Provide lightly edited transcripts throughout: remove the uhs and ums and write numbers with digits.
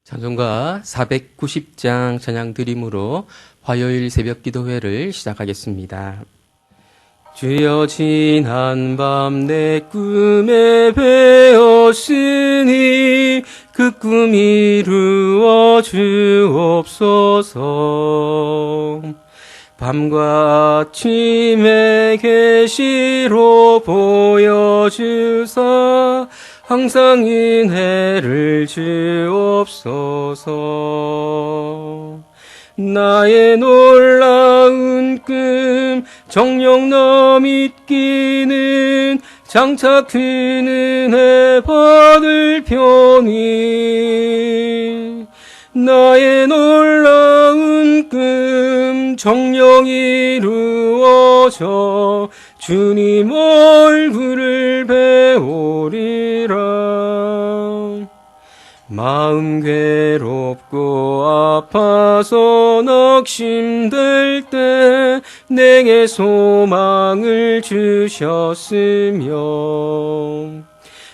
찬송가 490장 찬양 드림으로 화요일 새벽 기도회를 시작하겠습니다. 주여 지난 밤 내 꿈에 배었으니 그 꿈 이루어 주옵소서. 밤과 아침에 계시로 보여주사 항상 은혜를 주옵소서. 나의 놀라운 꿈 정령 너 믿기는 장차 큰 은혜 받을 편이. 나의 놀라운 꿈 정령 이루어져 주님 얼굴을 배우리라. 마음 괴롭고 아파서 낙심될 때 내게 소망을 주셨으며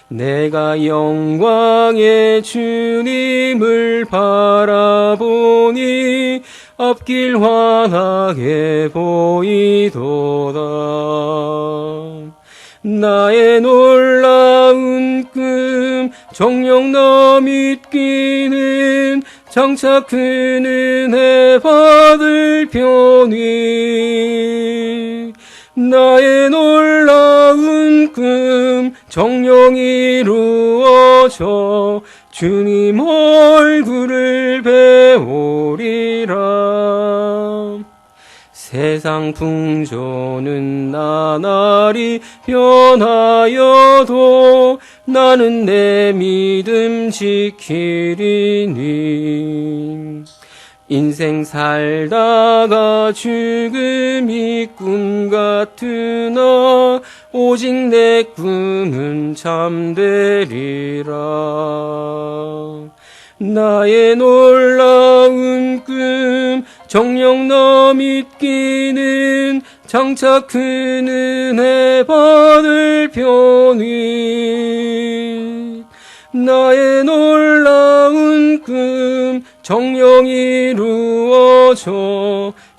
내가 영광의 주님을 바라보니 앞길 환하게 보이도다. 나의 놀라운 꿈 정녕 너 믿기는 장차 큰 은혜 받을 편이. 나의 놀라운 꿈 정녕 이루어져 주님 얼굴을 배우리라. 세상 풍조는 나날이 변하여도 나는 내 믿음 지키리니. 인생 살다가 죽음이 꿈 같으나 오직 내 꿈은 참되리라. 나의 놀라운 꿈 정녕 너 믿기는 장차 큰 은혜 받을 편이. 나의 놀라운 꿈 정녕 이루어져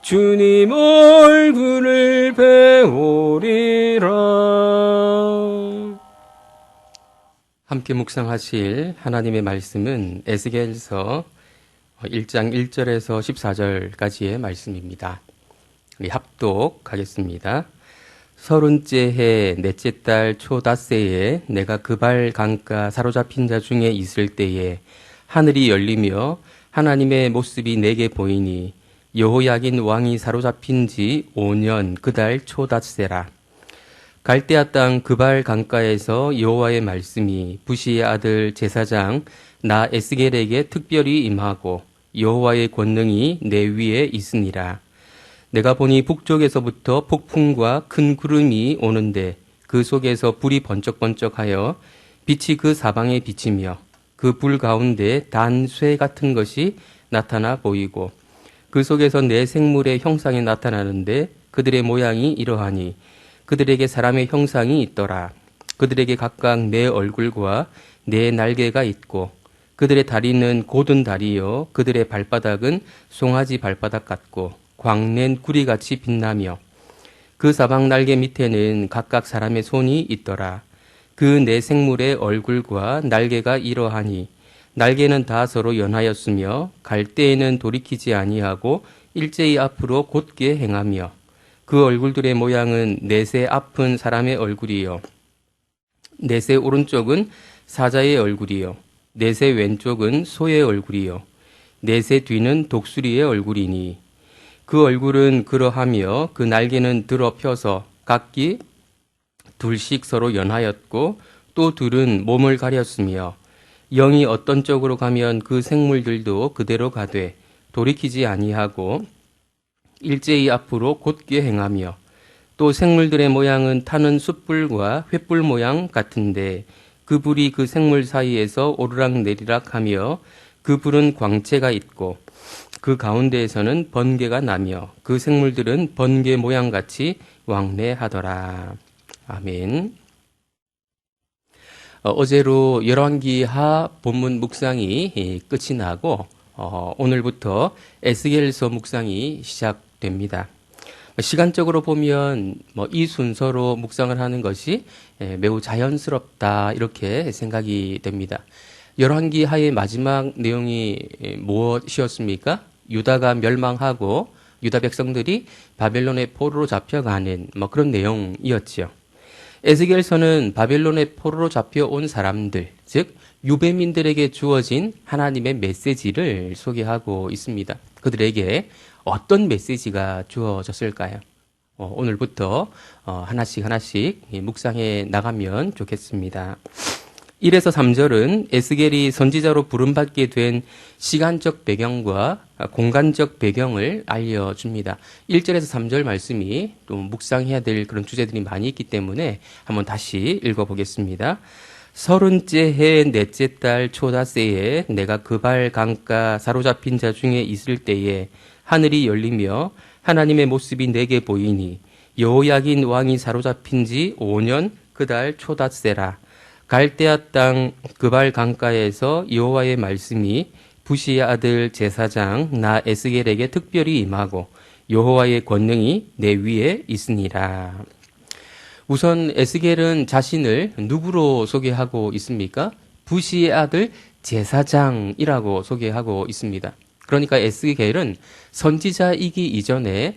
주님 얼굴을 배우리라. 함께 묵상하실 하나님의 말씀은 에스겔서 1장 1절에서 14절까지의 말씀입니다. 우리 합독하겠습니다. 30째 해 넷째 달 초닷새에 내가 그발 강가 사로잡힌 자 중에 있을 때에 하늘이 열리며 하나님의 모습이 내게 보이니 여호야긴 왕이 사로잡힌 지 5년 그달 초닷새라. 갈대아 땅 그발 강가에서 여호와의 말씀이 부시의 아들 제사장 나 에스겔에게 특별히 임하고 여호와의 권능이 내 위에 있으니라. 내가 보니 북쪽에서부터 폭풍과 큰 구름이 오는데 그 속에서 불이 번쩍번쩍하여 빛이 그 사방에 비치며 그 불 가운데 단쇠 같은 것이 나타나 보이고 그 속에서 네 생물의 형상이 나타나는데 그들의 모양이 이러하니 그들에게 사람의 형상이 있더라. 그들에게 각각 네 얼굴과 네 날개가 있고 그들의 다리는 곧은 다리요 그들의 발바닥은 송아지 발바닥 같고 광낸 구리같이 빛나며 그 사방 날개 밑에는 각각 사람의 손이 있더라. 그 네 생물의 얼굴과 날개가 이러하니 날개는 다 서로 연하였으며 갈 때에는 돌이키지 아니하고 일제히 앞으로 곧게 행하며 그 얼굴들의 모양은 넷의 앞은 사람의 얼굴이요 넷의 오른쪽은 사자의 얼굴이요 넷의 왼쪽은 소의 얼굴이요 넷의 뒤는 독수리의 얼굴이니 그 얼굴은 그러하며 그 날개는 들어 펴서 각기 둘씩 서로 연하였고 또 둘은 몸을 가렸으며 영이 어떤 쪽으로 가면 그 생물들도 그대로 가되 돌이키지 아니하고 일제히 앞으로 곧게 행하며 또 생물들의 모양은 타는 숯불과 횃불 모양 같은데 그 불이 그 생물 사이에서 오르락내리락 하며 그 불은 광채가 있고 그 가운데에서는 번개가 나며 그 생물들은 번개 모양같이 왕래하더라. 아멘. 어제로 열왕기하 본문 묵상이 끝이 나고 오늘부터 에스겔서 묵상이 시작됩니다. 시간적으로 보면 이 순서로 묵상을 하는 것이 매우 자연스럽다 이렇게 생각이 됩니다. 열왕기하의 마지막 내용이 무엇이었습니까? 유다가 멸망하고 유다 백성들이 바벨론의 포로로 잡혀가는 그런 내용이었죠. 에스겔서는 바벨론의 포로로 잡혀온 사람들, 즉 유배민들에게 주어진 하나님의 메시지를 소개하고 있습니다. 그들에게 어떤 메시지가 주어졌을까요? 오늘부터 하나씩 묵상해 나가면 좋겠습니다. 1에서 3절은 에스겔이 선지자로 부름받게 된 시간적 배경과 공간적 배경을 알려줍니다. 1절에서 3절 말씀이 또 묵상해야 될 그런 주제들이 많이 있기 때문에 한번 다시 읽어보겠습니다. 30째 해 넷째 달 초닷새에 내가 그발 강가 사로잡힌 자 중에 있을 때에 하늘이 열리며 하나님의 모습이 내게 보이니 여호야긴 왕이 사로잡힌 지 5년 그 달 초닷새라. 갈대아 땅 그발 강가에서 여호와의 말씀이 부시의 아들 제사장 나 에스겔에게 특별히 임하고 여호와의 권능이 내 위에 있으니라. 우선 에스겔은 자신을 누구로 소개하고 있습니까? 부시의 아들 제사장이라고 소개하고 있습니다. 그러니까 에스겔은 선지자이기 이전에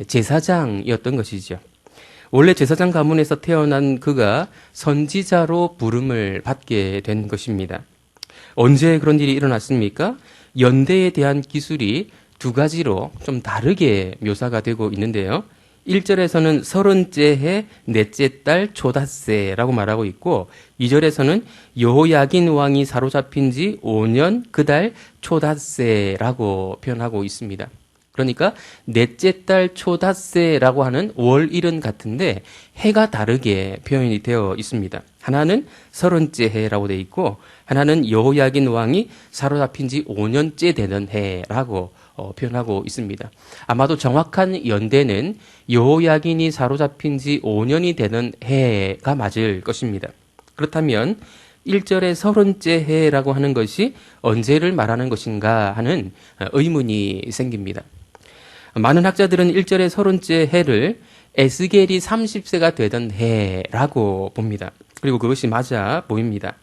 제사장이었던 것이죠. 원래 제사장 가문에서 태어난 그가 선지자로 부름을 받게 된 것입니다. 언제 그런 일이 일어났습니까? 연대에 대한 기술이 두 가지로 좀 다르게 묘사가 되고 있는데요. 1절에서는 30째 해 넷째 달 초닷새라고 말하고 있고 2절에서는 여호야긴 왕이 사로잡힌 지 5년 그 달 초닷새라고 표현하고 있습니다. 그러니까 넷째 달 초닷새라고 하는 월일은 같은데 해가 다르게 표현이 되어 있습니다. 하나는 30째 해라고 되어 있고 하나는 여호야긴 왕이 사로잡힌 지 5년째 되는 해라고 표현하고 있습니다. 아마도 정확한 연대는 여호야긴이 사로잡힌 지 5년이 되는 해가 맞을 것입니다. 그렇다면 1절의 30째 해라고 하는 것이 언제를 말하는 것인가 하는 의문이 생깁니다. 많은 학자들은 1절의 30째 해를 에스겔이 30세가 되던 해라고 봅니다. 그리고 그것이 맞아 보입니다.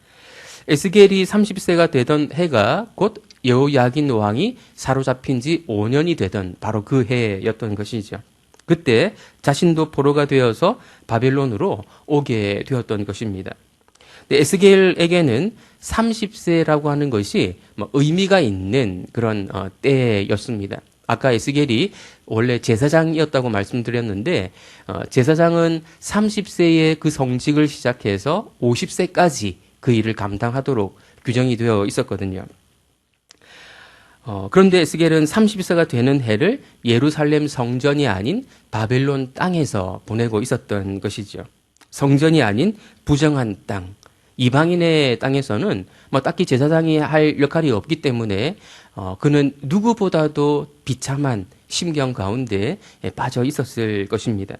에스겔이 30세가 되던 해가 곧 여호야긴 왕이 사로잡힌 지 5년이 되던 바로 그 해였던 것이죠. 그때 자신도 포로가 되어서 바벨론으로 오게 되었던 것입니다. 에스겔에게는 30세라고 하는 것이 의미가 있는 그런 때였습니다. 아까 에스겔이 원래 제사장이었다고 말씀드렸는데 제사장은 30세에 그 성직을 시작해서 50세까지 그 일을 감당하도록 규정이 되어 있었거든요. 그런데 에스겔은 30세가 되는 해를 예루살렘 성전이 아닌 바벨론 땅에서 보내고 있었던 것이죠. 성전이 아닌 부정한 땅, 이방인의 땅에서는 딱히 제사장이 할 역할이 없기 때문에 그는 누구보다도 비참한 심경 가운데 빠져 있었을 것입니다.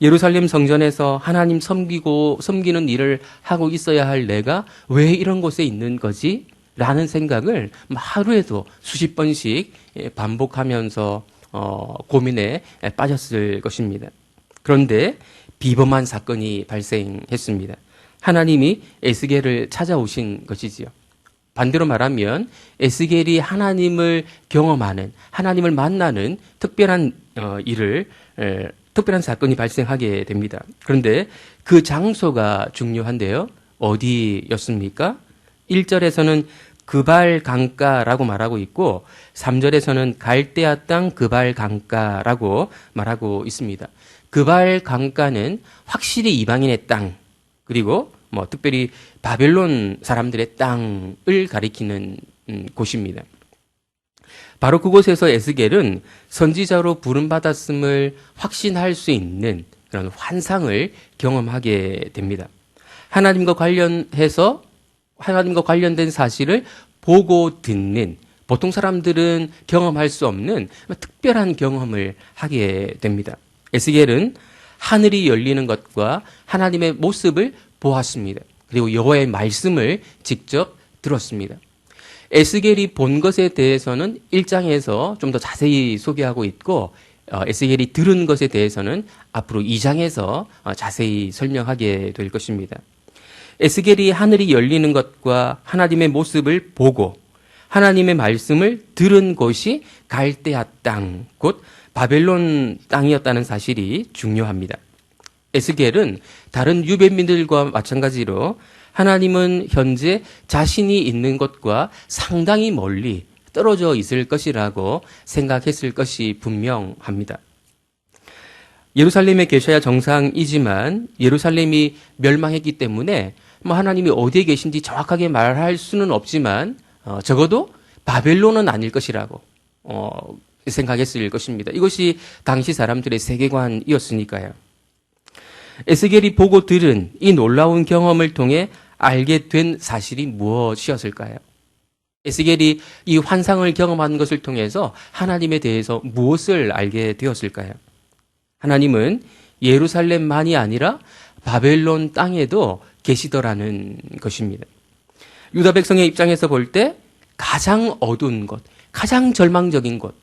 예루살렘 성전에서 하나님 섬기는 일을 하고 있어야 할 내가 왜 이런 곳에 있는 거지? 라는 생각을 하루에도 수십 번씩 반복하면서 고민에 빠졌을 것입니다. 그런데 비범한 사건이 발생했습니다. 하나님이 에스겔을 찾아오신 것이지요. 반대로 말하면 에스겔이 하나님을 경험하는, 하나님을 만나는 특별한 특별한 사건이 발생하게 됩니다. 그런데 그 장소가 중요한데요. 어디였습니까? 1절에서는 그발 강가라고 말하고 있고 3절에서는 갈대아 땅 그발 강가라고 말하고 있습니다. 그발 강가는 확실히 이방인의 땅, 그리고 특별히 바벨론 사람들의 땅을 가리키는 곳입니다. 바로 그곳에서 에스겔은 선지자로 부름받았음을 확신할 수 있는 그런 환상을 경험하게 됩니다. 하나님과 관련된 사실을 보고 듣는, 보통 사람들은 경험할 수 없는 특별한 경험을 하게 됩니다. 에스겔은 하늘이 열리는 것과 하나님의 모습을 보았습니다. 그리고 여호와의 말씀을 직접 들었습니다. 에스겔이 본 것에 대해서는 1장에서 좀 더 자세히 소개하고 있고 에스겔이 들은 것에 대해서는 앞으로 2장에서 자세히 설명하게 될 것입니다. 에스겔이 하늘이 열리는 것과 하나님의 모습을 보고 하나님의 말씀을 들은 곳이 갈대아 땅, 곧 바벨론 땅이었다는 사실이 중요합니다. 에스겔은 다른 유대민들과 마찬가지로 하나님은 현재 자신이 있는 것과 상당히 멀리 떨어져 있을 것이라고 생각했을 것이 분명합니다. 예루살렘에 계셔야 정상이지만 예루살렘이 멸망했기 때문에 하나님이 어디에 계신지 정확하게 말할 수는 없지만 적어도 바벨론은 아닐 것이라고 생각했을 것입니다. 이것이 당시 사람들의 세계관이었으니까요. 에스겔이 보고 들은 이 놀라운 경험을 통해 알게 된 사실이 무엇이었을까요? 에스겔이 이 환상을 경험한 것을 통해서 하나님에 대해서 무엇을 알게 되었을까요? 하나님은 예루살렘만이 아니라 바벨론 땅에도 계시더라는 것입니다. 유다 백성의 입장에서 볼 때 가장 어두운 곳, 가장 절망적인 곳,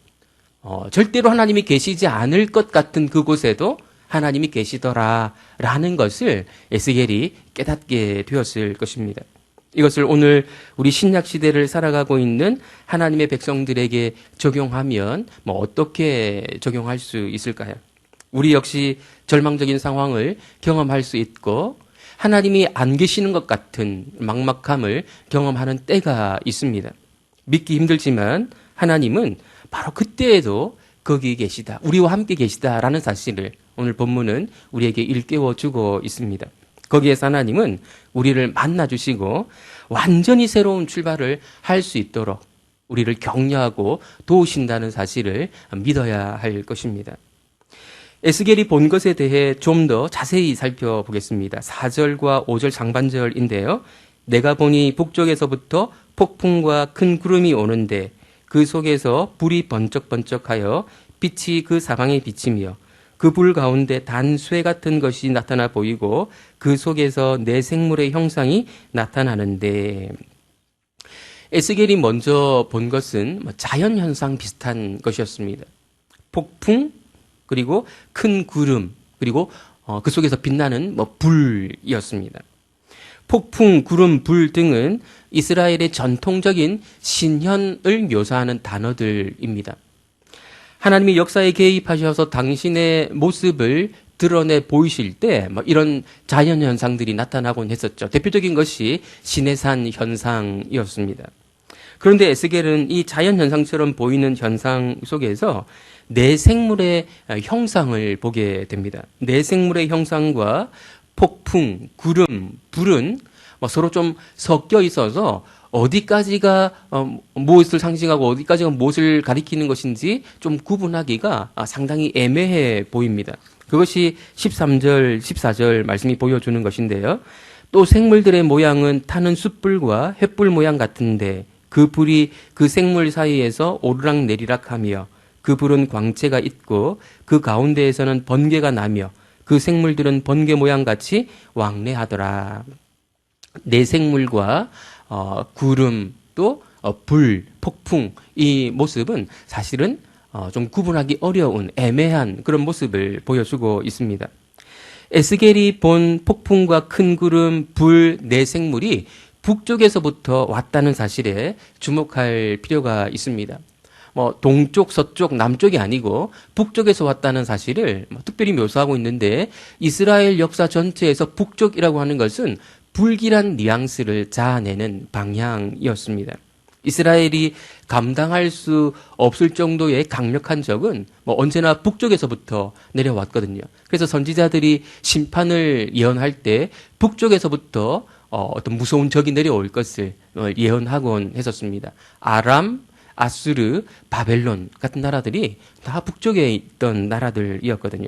절대로 하나님이 계시지 않을 것 같은 그곳에도 하나님이 계시더라라는 것을 에스겔이 깨닫게 되었을 것입니다. 이것을 오늘 우리 신약 시대를 살아가고 있는 하나님의 백성들에게 적용하면 어떻게 적용할 수 있을까요? 우리 역시 절망적인 상황을 경험할 수 있고 하나님이 안 계시는 것 같은 막막함을 경험하는 때가 있습니다. 믿기 힘들지만 하나님은 바로 그때에도 거기 계시다, 우리와 함께 계시다라는 사실을 오늘 본문은 우리에게 일깨워 주고 있습니다. 거기에서 하나님은 우리를 만나주시고 완전히 새로운 출발을 할 수 있도록 우리를 격려하고 도우신다는 사실을 믿어야 할 것입니다. 에스겔이 본 것에 대해 좀 더 자세히 살펴보겠습니다. 4절과 5절 상반절인데요. 내가 보니 북쪽에서부터 폭풍과 큰 구름이 오는데 그 속에서 불이 번쩍번쩍하여 빛이 그 사방에 비치며 그 불 가운데 단쇠 같은 것이 나타나 보이고 그 속에서 내 생물의 형상이 나타나는데, 에스겔이 먼저 본 것은 자연현상 비슷한 것이었습니다. 폭풍, 그리고 큰 구름, 그리고 그 속에서 빛나는 불이었습니다. 폭풍, 구름, 불 등은 이스라엘의 전통적인 신현을 묘사하는 단어들입니다. 하나님이 역사에 개입하셔서 당신의 모습을 드러내 보이실 때 이런 자연현상들이 나타나곤 했었죠. 대표적인 것이 시내산 현상이었습니다. 그런데 에스겔은 이 자연현상처럼 보이는 현상 속에서 내 생물의 형상을 보게 됩니다. 내 생물의 형상과 폭풍, 구름, 불은 서로 좀 섞여 있어서 어디까지가 무엇을 상징하고 어디까지가 무엇을 가리키는 것인지 좀 구분하기가 상당히 애매해 보입니다. 그것이 13절, 14절 말씀이 보여주는 것인데요. 또 생물들의 모양은 타는 숯불과 횃불 모양 같은데 그 불이 그 생물 사이에서 오르락 내리락 하며 그 불은 광채가 있고 그 가운데에서는 번개가 나며 그 생물들은 번개 모양 같이 왕래하더라. 내 생물과 구름 또 불, 폭풍, 이 모습은 사실은 좀 구분하기 어려운 애매한 그런 모습을 보여주고 있습니다. 에스겔이 본 폭풍과 큰 구름, 불, 내 생물이 북쪽에서부터 왔다는 사실에 주목할 필요가 있습니다. 동쪽, 서쪽, 남쪽이 아니고 북쪽에서 왔다는 사실을 특별히 묘사하고 있는데, 이스라엘 역사 전체에서 북쪽이라고 하는 것은 불길한 뉘앙스를 자아내는 방향이었습니다. 이스라엘이 감당할 수 없을 정도의 강력한 적은 언제나 북쪽에서부터 내려왔거든요. 그래서 선지자들이 심판을 예언할 때 북쪽에서부터 어떤 무서운 적이 내려올 것을 예언하곤 했었습니다. 아람, 아수르, 바벨론 같은 나라들이 다 북쪽에 있던 나라들이었거든요.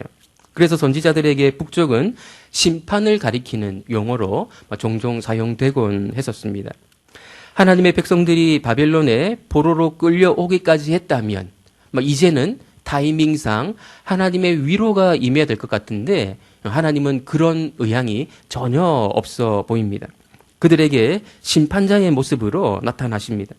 그래서 선지자들에게 북쪽은 심판을 가리키는 용어로 종종 사용되곤 했었습니다. 하나님의 백성들이 바벨론에 포로로 끌려오기까지 했다면 이제는 타이밍상 하나님의 위로가 임해야 될 것 같은데 하나님은 그런 의향이 전혀 없어 보입니다. 그들에게 심판자의 모습으로 나타나십니다.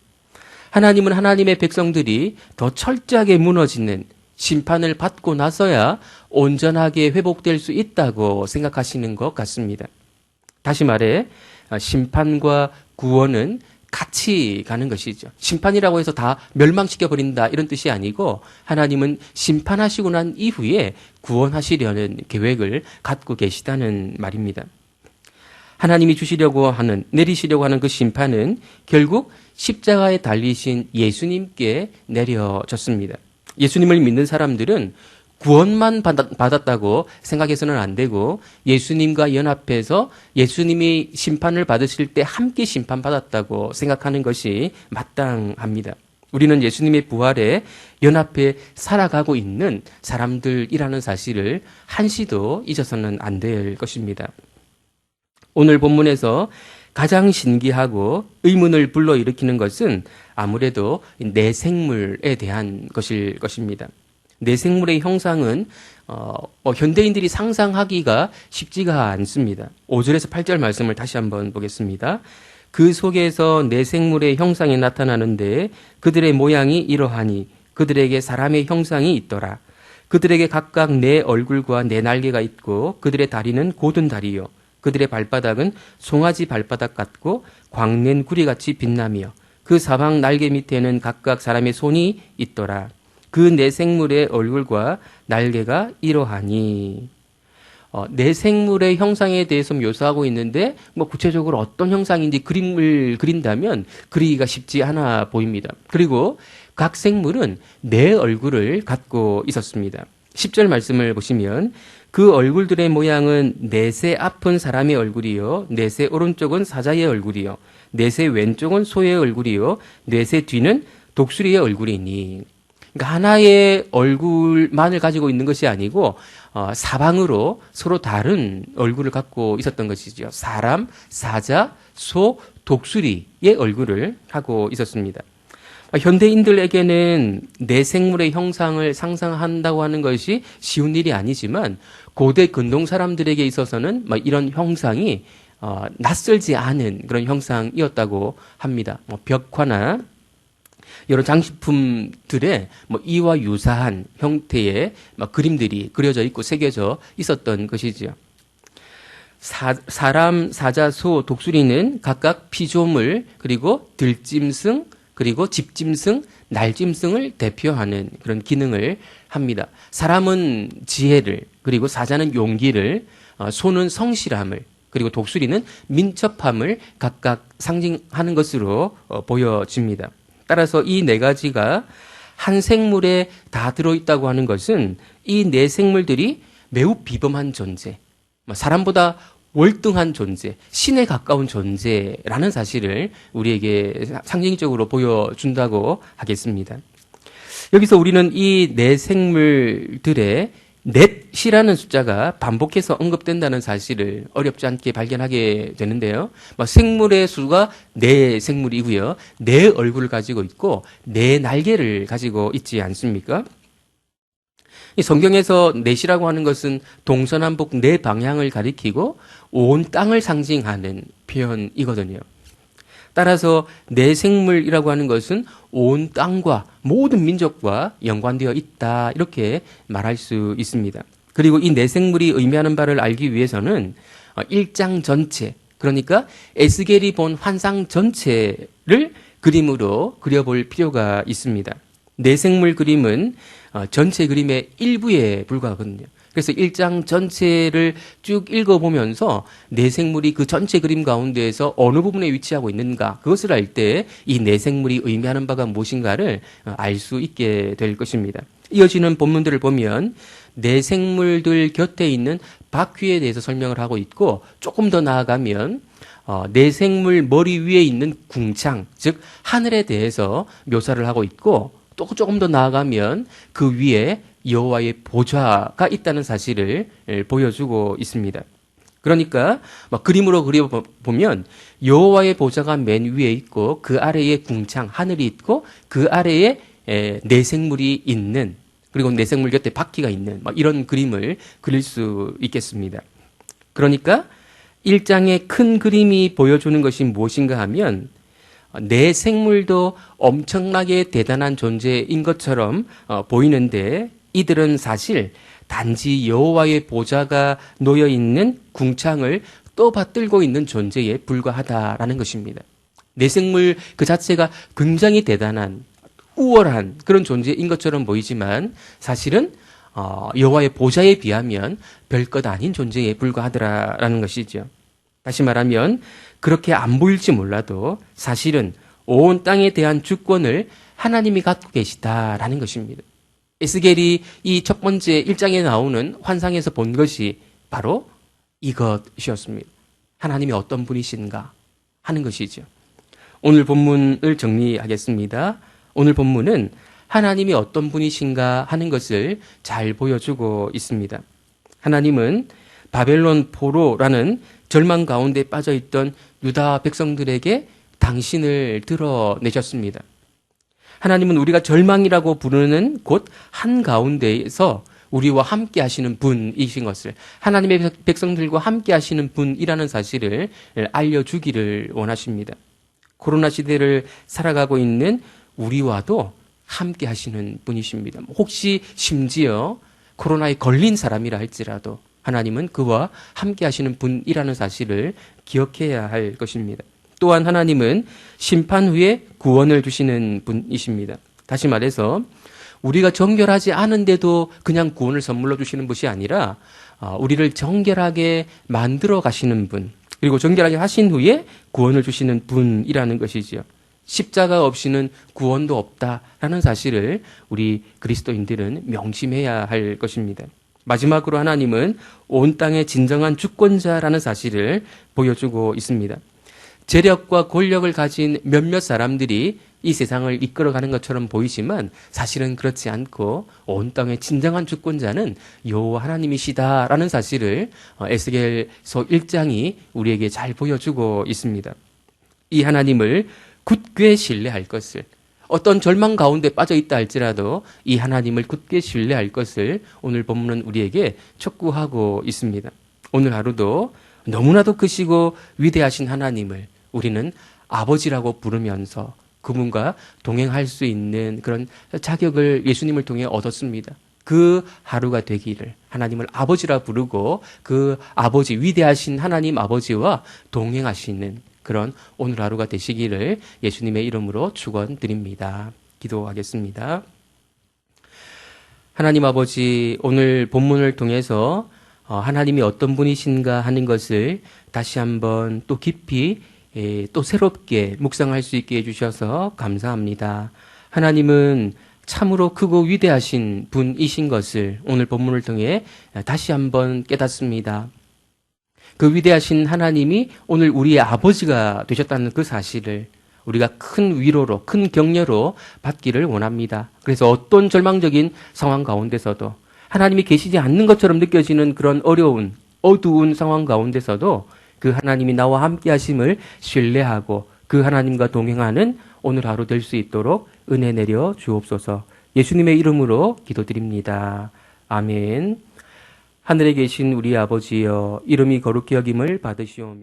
하나님은 하나님의 백성들이 더 철저하게 무너지는 심판을 받고 나서야 온전하게 회복될 수 있다고 생각하시는 것 같습니다. 다시 말해 심판과 구원은 같이 가는 것이죠. 심판이라고 해서 다 멸망시켜버린다 이런 뜻이 아니고 하나님은 심판하시고 난 이후에 구원하시려는 계획을 갖고 계시다는 말입니다. 하나님이 내리시려고 하는 그 심판은 결국 십자가에 달리신 예수님께 내려졌습니다. 예수님을 믿는 사람들은 구원만 받았다고 생각해서는 안 되고 예수님과 연합해서 예수님이 심판을 받으실 때 함께 심판받았다고 생각하는 것이 마땅합니다. 우리는 예수님의 부활에 연합해 살아가고 있는 사람들이라는 사실을 한시도 잊어서는 안 될 것입니다. 오늘 본문에서 가장 신기하고 의문을 불러일으키는 것은 아무래도 내생물에 대한 것일 것입니다. 내생물의 형상은 현대인들이 상상하기가 쉽지가 않습니다. 5절에서 8절 말씀을 다시 한번 보겠습니다. 그 속에서 내생물의 형상이 나타나는데 그들의 모양이 이러하니 그들에게 사람의 형상이 있더라. 그들에게 각각 네 얼굴과 네 날개가 있고 그들의 다리는 곧은 다리요. 그들의 발바닥은 송아지 발바닥 같고 광낸 구리같이 빛나며 그 사방 날개 밑에는 각각 사람의 손이 있더라. 그 네 생물의 얼굴과 날개가 이러하니 네 생물의 형상에 대해서 묘사하고 있는데 구체적으로 어떤 형상인지 그림을 그린다면 그리기가 쉽지 않아 보입니다. 그리고 각 생물은 네 얼굴을 갖고 있었습니다. 10절 말씀을 보시면 그 얼굴들의 모양은 넷의 앞은 사람의 얼굴이요 넷의 오른쪽은 사자의 얼굴이요 넷의 왼쪽은 소의 얼굴이요 넷의 뒤는 독수리의 얼굴이니. 그러니까 하나의 얼굴만을 가지고 있는 것이 아니고 사방으로 서로 다른 얼굴을 갖고 있었던 것이죠. 사람, 사자, 소, 독수리의 얼굴을 하고 있었습니다. 현대인들에게는 내생물의 형상을 상상한다고 하는 것이 쉬운 일이 아니지만 고대 근동 사람들에게 있어서는 이런 형상이 낯설지 않은 그런 형상이었다고 합니다. 벽화나 여러 장식품들에 이와 유사한 형태의 그림들이 그려져 있고 새겨져 있었던 것이지요. 사람, 사자, 소, 독수리는 각각 피조물 그리고 들짐승 그리고 집짐승, 날짐승을 대표하는 그런 기능을 합니다. 사람은 지혜를 그리고 사자는 용기를 소는 성실함을 그리고 독수리는 민첩함을 각각 상징하는 것으로 보여집니다. 따라서 이 네 가지가 한 생물에 다 들어있다고 하는 것은 이 네 생물들이 매우 비범한 존재, 사람보다 월등한 존재, 신에 가까운 존재라는 사실을 우리에게 상징적으로 보여준다고 하겠습니다. 여기서 우리는 이 네 생물들의 넷이라는 숫자가 반복해서 언급된다는 사실을 어렵지 않게 발견하게 되는데요. 생물의 수가 네 생물이고요. 네 얼굴을 가지고 있고 네 날개를 가지고 있지 않습니까? 이 성경에서 넷이라고 하는 것은 동서남북 네 방향을 가리키고 온 땅을 상징하는 표현이거든요. 따라서 네 생물이라고 하는 것은 온 땅과 모든 민족과 연관되어 있다 이렇게 말할 수 있습니다. 그리고 이 네 생물이 의미하는 바를 알기 위해서는 1장 전체, 그러니까 에스겔이 본 환상 전체를 그림으로 그려볼 필요가 있습니다. 네 생물 그림은 전체 그림의 일부에 불과하거든요. 그래서 1장 전체를 쭉 읽어보면서 네 생물이 그 전체 그림 가운데에서 어느 부분에 위치하고 있는가, 그것을 알 때 이 네 생물이 의미하는 바가 무엇인가를 알 수 있게 될 것입니다. 이어지는 본문들을 보면 네 생물들 곁에 있는 바퀴에 대해서 설명을 하고 있고, 조금 더 나아가면 네 생물 머리 위에 있는 궁창, 즉 하늘에 대해서 묘사를 하고 있고, 또 조금 더 나아가면 그 위에 여호와의 보좌가 있다는 사실을 보여주고 있습니다. 그러니까 그림으로 그려보면 여호와의 보좌가 맨 위에 있고 그 아래에 궁창, 하늘이 있고 그 아래에 네 생물이 있는, 그리고 네 생물 곁에 바퀴가 있는 이런 그림을 그릴 수 있겠습니다. 그러니까 1장의 큰 그림이 보여주는 것이 무엇인가 하면 내 생물도 엄청나게 대단한 존재인 것처럼 보이는데 이들은 사실 단지 여호와의 보좌가 놓여 있는 궁창을 떠받들고 있는 존재에 불과하다라는 것입니다. 내 생물 그 자체가 굉장히 대단한 우월한 그런 존재인 것처럼 보이지만 사실은 여호와의 보좌에 비하면 별것 아닌 존재에 불과하더라라는 것이죠. 다시 말하면 그렇게 안 보일지 몰라도 사실은 온 땅에 대한 주권을 하나님이 갖고 계시다라는 것입니다. 에스겔이 이 첫 번째 1장에 나오는 환상에서 본 것이 바로 이것이었습니다. 하나님이 어떤 분이신가 하는 것이죠. 오늘 본문을 정리하겠습니다. 오늘 본문은 하나님이 어떤 분이신가 하는 것을 잘 보여주고 있습니다. 하나님은 바벨론 포로라는 절망 가운데 빠져있던 유다 백성들에게 당신을 드러내셨습니다. 하나님은 우리가 절망이라고 부르는 곳 한가운데에서 우리와 함께 하시는 분이신 것을, 하나님의 백성들과 함께 하시는 분이라는 사실을 알려주기를 원하십니다. 코로나 시대를 살아가고 있는 우리와도 함께 하시는 분이십니다. 혹시 심지어 코로나에 걸린 사람이라 할지라도 하나님은 그와 함께 하시는 분이라는 사실을 기억해야 할 것입니다. 또한 하나님은 심판 후에 구원을 주시는 분이십니다. 다시 말해서 우리가 정결하지 않은데도 그냥 구원을 선물로 주시는 분이 아니라 우리를 정결하게 만들어 가시는 분, 그리고 정결하게 하신 후에 구원을 주시는 분이라는 것이지요. 십자가 없이는 구원도 없다라는 사실을 우리 그리스도인들은 명심해야 할 것입니다. 마지막으로 하나님은 온 땅의 진정한 주권자라는 사실을 보여주고 있습니다. 재력과 권력을 가진 몇몇 사람들이 이 세상을 이끌어가는 것처럼 보이지만 사실은 그렇지 않고 온 땅의 진정한 주권자는 여호와 하나님이시다라는 사실을 에스겔서 1장이 우리에게 잘 보여주고 있습니다. 이 하나님을 굳게 신뢰할 것을, 어떤 절망 가운데 빠져 있다 할지라도 이 하나님을 굳게 신뢰할 것을 오늘 본문은 우리에게 촉구하고 있습니다. 오늘 하루도 너무나도 크시고 위대하신 하나님을 우리는 아버지라고 부르면서 그분과 동행할 수 있는 그런 자격을 예수님을 통해 얻었습니다. 그 하루가 되기를, 하나님을 아버지라 부르고 그 아버지, 위대하신 하나님 아버지와 동행하시는 그런 오늘 하루가 되시기를 예수님의 이름으로 축원드립니다. 기도하겠습니다. 하나님 아버지, 오늘 본문을 통해서 하나님이 어떤 분이신가 하는 것을 다시 한번 또 깊이 또 새롭게 묵상할 수 있게 해주셔서 감사합니다. 하나님은 참으로 크고 위대하신 분이신 것을 오늘 본문을 통해 다시 한번 깨닫습니다. 그 위대하신 하나님이 오늘 우리의 아버지가 되셨다는 그 사실을 우리가 큰 위로로, 큰 격려로 받기를 원합니다. 그래서 어떤 절망적인 상황 가운데서도 하나님이 계시지 않는 것처럼 느껴지는 그런 어려운, 어두운 상황 가운데서도 그 하나님이 나와 함께 하심을 신뢰하고 그 하나님과 동행하는 오늘 하루 될 수 있도록 은혜 내려 주옵소서. 예수님의 이름으로 기도드립니다. 아멘. 하늘에 계신 우리 아버지여, 이름이 거룩히 여김을 받으시오며